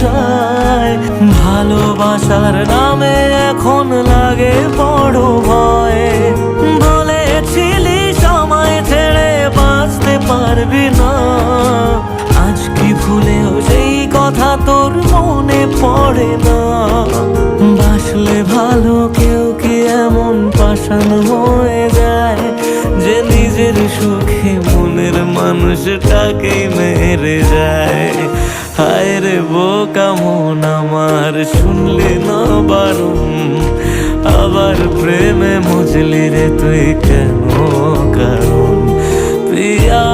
যায়। ভালোবাসার নামে এখন লাগে বড় ভয়। বলেছিলি সময় ছেড়ে বাঁচতে পারবি না, আজ কি ভুলেও সেই কথা তোর মনে পড়ে না? বাসলে ভালো কেউ কি এমন পাষাণ হয়ে যায় যে নিজের সুখে মনের মানুষটাকেই মেরে যায়? হায় রে বোকা মন আমার, শুনলি না বারণ, আবার প্রেমে মজলি রে তুই কেন কারণ? প্রিয়া